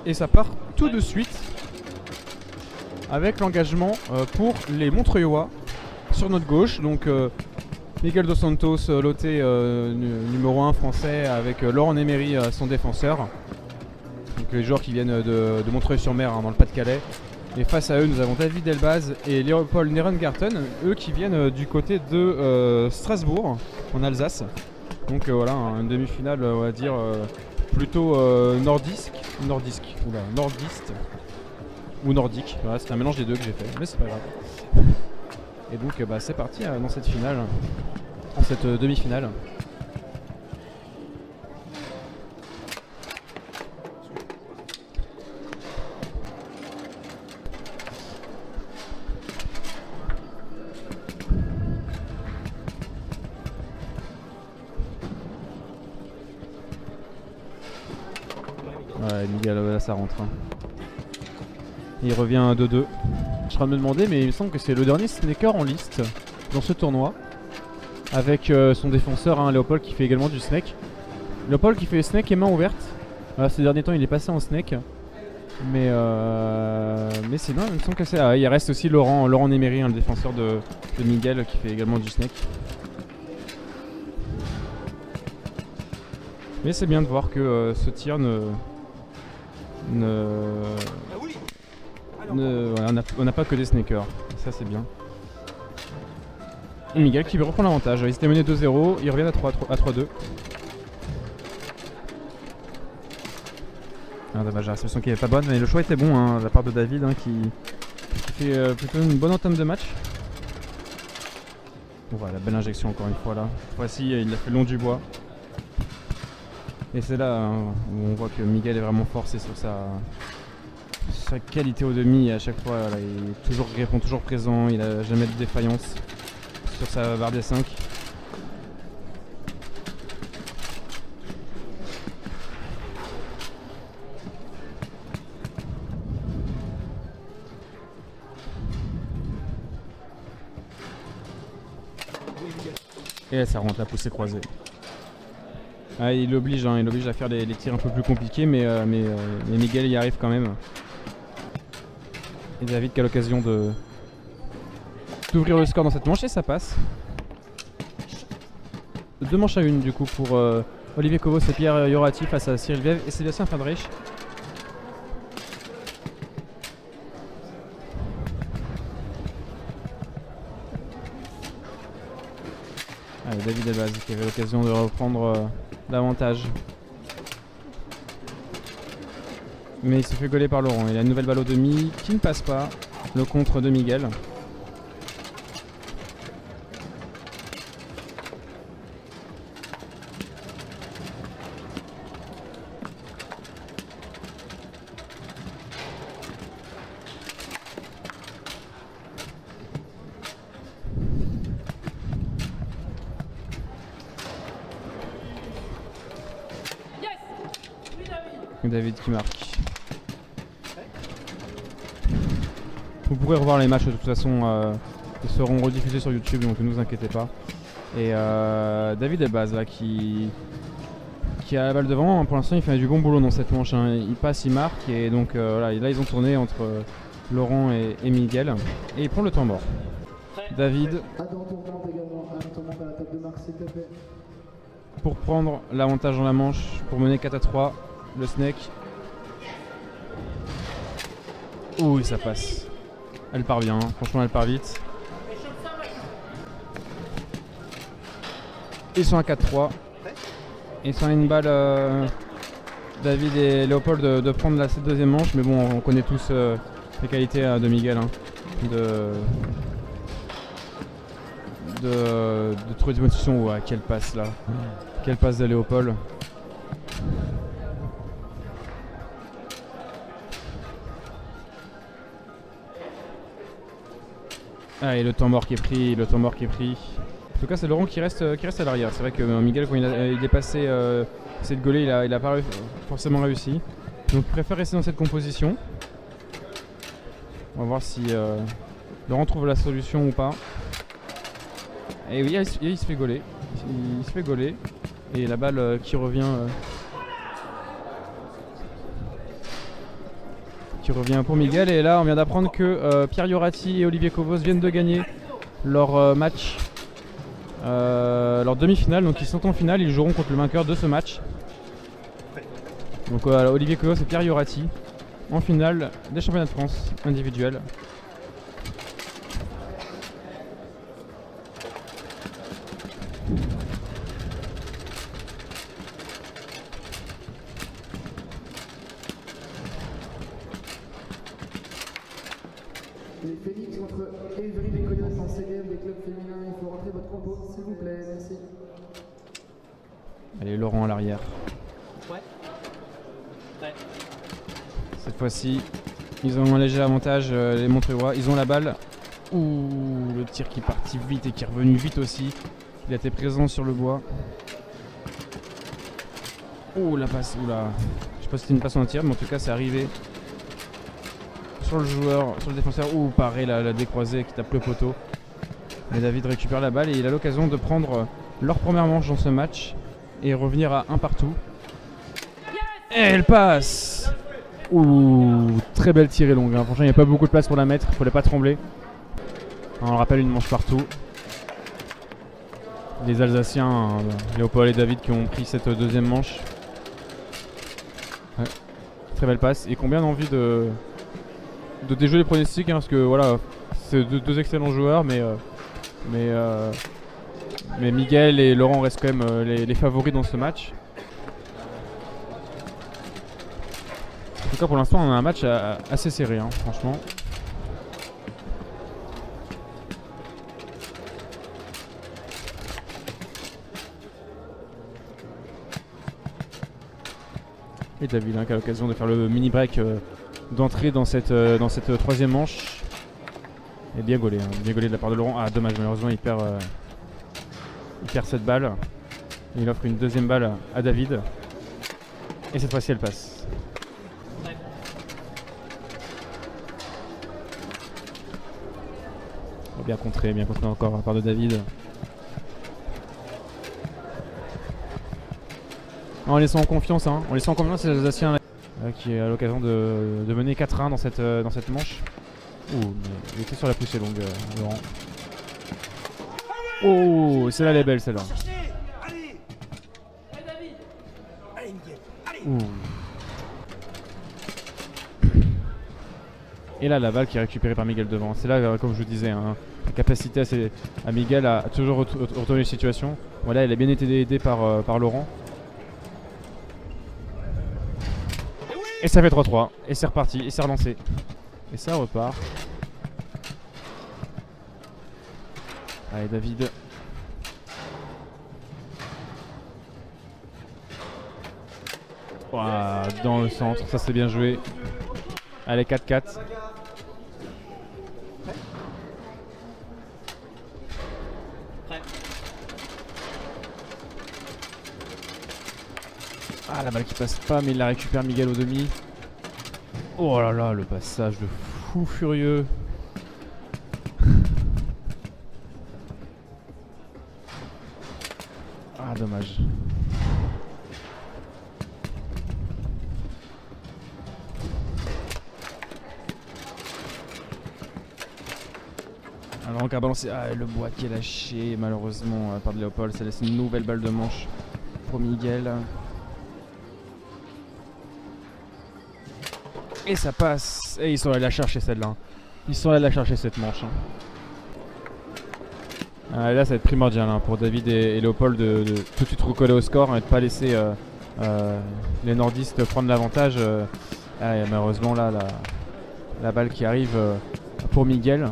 Et ça part tout de suite avec l'engagement pour les Montreuillois sur notre gauche. Donc Miguel Dos Santos, loté numéro 1 français, avec Laurent Emery, son défenseur. Donc les joueurs qui viennent de Montreuil-sur-Mer, dans le Pas-de-Calais. Et face à eux, nous avons David Elbaz et Léopold Nerengarten, eux qui viennent du côté de Strasbourg, en Alsace. Donc voilà, une demi-finale, on va dire, plutôt nordiste, ou nordique. Voilà, c'est un mélange des deux que j'ai fait, mais c'est pas grave. Et donc c'est parti dans cette finale, dans cette demi-finale. Ouais, Miguel, là ça rentre. Hein. Il revient à 2-2. Je suis en train de me demander, mais il me semble que c'est le dernier snaker en liste dans ce tournoi. Avec son défenseur, hein, Léopold, qui fait également du snake. Léopold qui fait snake et main ouverte. Ces derniers temps, il est passé en snake. Mais sinon, il me semble que c'est. Il reste aussi Laurent Emery, hein, le défenseur de Miguel, qui fait également du snake. Mais c'est bien de voir que ce tir on n'a pas que des snakers, ça c'est bien. Et Miguel qui reprend l'avantage, ils étaient menés 2-0, ils reviennent à 3-2. Dommage, la réception qui n'est pas bonne, mais le choix était bon hein, de la part de David, hein, qui fait plutôt une bonne entame de match. Voilà, belle injection encore une fois là. Cette fois-ci, il a fait le long du bois. Et c'est là hein, où on voit que Miguel est vraiment fort, c'est sur sa qualité au demi. À chaque fois, là, il répond toujours présent, il n'a jamais de défaillance sur sa barre des 5. Et là, ça rentre la poussée croisée. Il l'oblige à faire les tirs un peu plus compliqués, mais Miguel y arrive quand même. Et David qui a l'occasion d'ouvrir le score dans cette manche et ça passe. 2 manches à 1 du coup pour Olivier Kovos et Pierre Yorati face à Cyril Viev et Sébastien Fadreich. David Elbaz qui avait l'occasion de reprendre l'avantage. Mais il se fait gauler par Laurent. Il a une nouvelle balle au demi qui ne passe pas. Le contre de Miguel. David qui marque. Vous pourrez revoir les matchs de toute façon, ils seront rediffusés sur YouTube, donc ne vous inquiétez pas. Et David Elbaz là qui a la balle devant, pour l'instant il fait du bon boulot dans cette manche, hein. Il passe, il marque et donc voilà, là ils ont tourné entre Laurent et Miguel et il prend le temps mort. David pour prendre l'avantage dans la manche, pour mener 4-3. Le snake. Ouh, ça passe. Elle part bien, franchement elle part vite. Ils sont à 4-3. Ils sont à une balle, David et Léopold, de prendre cette deuxième manche. Mais bon, on connaît tous les qualités de Miguel. Hein, de trouver des positions. Ouais, quelle passe là. Quelle passe de Léopold. Et le temps mort qui est pris, En tout cas, c'est Laurent qui reste à l'arrière. C'est vrai que Miguel, quand il est passé cette gaulée, il a pas forcément réussi. Donc, il préfère rester dans cette composition. On va voir si Laurent trouve la solution ou pas. Et oui, il se fait gauler. Il se fait gauler. Et la balle qui revient qui revient pour Miguel. Et là, on vient d'apprendre que Pierre Ioratti et Olivier Covos viennent de gagner leur match, leur demi-finale. Donc ils sont en finale, ils joueront contre le vainqueur de ce match. Donc Olivier Covos et Pierre Ioratti en finale des championnats de France individuels. Les Phoenix contre Évry des Coyotes en CDM des clubs féminins. Il faut rentrer votre compo, s'il vous plaît. Merci. Allez, Laurent à l'arrière. Ouais. Cette fois-ci, ils ont un léger avantage, les Montreuillois. Ils ont la balle. Ouh, le tir qui est parti vite et qui est revenu vite aussi. Il a été présent sur le bois. Ouh, la passe. Oula. Je sais pas si c'était une passe en tir, mais en tout cas, c'est arrivé sur le joueur, sur le défenseur. Ouh, pareil, la décroisée qui tape le poteau. Et David récupère la balle et il a l'occasion de prendre leur première manche dans ce match et revenir à un partout. Et elle passe. Ouh, très belle tirée longue. Hein. Franchement, il n'y a pas beaucoup de place pour la mettre. Il ne fallait pas trembler. On le rappelle, une manche partout. Les Alsaciens, Léopold et David, qui ont pris cette deuxième manche. Ouais. Très belle passe. Et combien d'envie de déjouer les pronostics. Hein, parce que voilà, c'est deux excellents joueurs. Mais Miguel et Laurent restent quand même les favoris dans ce match. En tout cas, pour l'instant, on a un match assez serré, hein, franchement. Et David qui a l'occasion de faire le mini break d'entrée dans cette troisième manche. Et bien gaulé, hein, bien gaulé de la part de Laurent. Ah, dommage, malheureusement, il perd cette balle. Il offre une deuxième balle à David. Et cette fois-ci, elle passe. Bien contré encore de la part de David. En laissant en confiance, hein. En laissant en confiance les Alsaciens qui a l'occasion de mener 4-1 dans cette manche. Ouh, mais il était sur la poussée longue, Laurent. Oh, celle-là elle est belle, celle-là. Ouh. Et là, la balle qui est récupérée par Miguel devant. C'est là, comme je vous disais, hein, la capacité à Miguel à toujours retourner les situations. Voilà, elle a bien été aidée par Laurent. Et ça fait 3-3. Et c'est reparti. Et c'est relancé. Et ça repart. Allez, David. Ouah, dans le centre. Ça, c'est bien joué. Allez, 4-4. Ah, la balle qui passe pas, mais il la récupère Miguel au demi. Oh là là, le passage de fou furieux. Ah, dommage. Alors on a balancé. Ah, le bois qui est lâché malheureusement par Léopold. Ça laisse une nouvelle balle de manche pour Miguel. Et ça passe. Et ils sont allés la chercher celle-là. Ils sont allés la chercher cette manche. Là ça va être primordial hein, pour David et Léopold de tout de suite recoller au score hein, et de ne pas laisser les nordistes prendre l'avantage. Malheureusement là la balle qui arrive pour Miguel.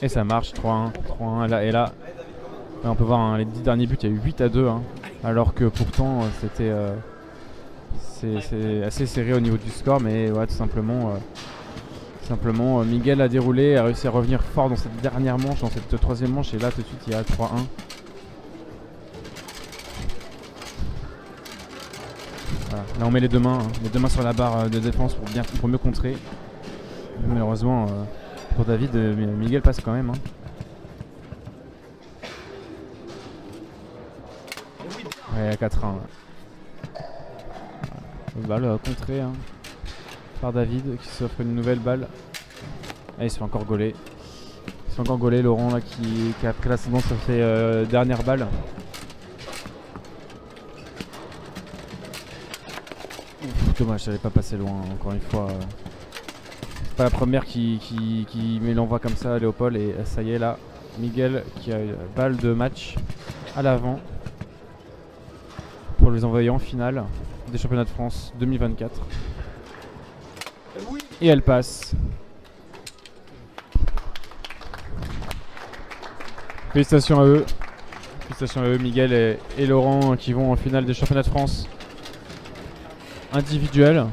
Et ça marche, 3-1 là, et là on peut voir hein, les 10 derniers buts, il y a eu 8-2 hein, alors que pourtant c'était c'est assez serré au niveau du score, mais ouais, tout simplement Miguel a déroulé, a réussi à revenir fort dans cette dernière manche, dans cette troisième manche, et là tout de suite il y a 3-1. Voilà. Là on met les deux mains sur la barre de défense pour mieux contrer. Malheureusement pour David, Miguel passe quand même. Hein. Ouais, à 4-1. Ouais. Balle contrée hein, par David qui s'offre une nouvelle balle. Et il se fait encore gauler. Il se fait encore gauler Laurent là qui a pris l'ascendant sur ses dernières balles. Ouf, dommage, ça n'allait pas passer loin encore une fois. C'est pas la première qui met l'envoi comme ça à Léopold. Et ça y est là, Miguel qui a une balle de match à l'avant pour les envoyer en finale des championnats de France 2024. Et elle passe. Félicitations à eux. Félicitations à eux, Miguel et Laurent qui vont en finale des championnats de France individuels.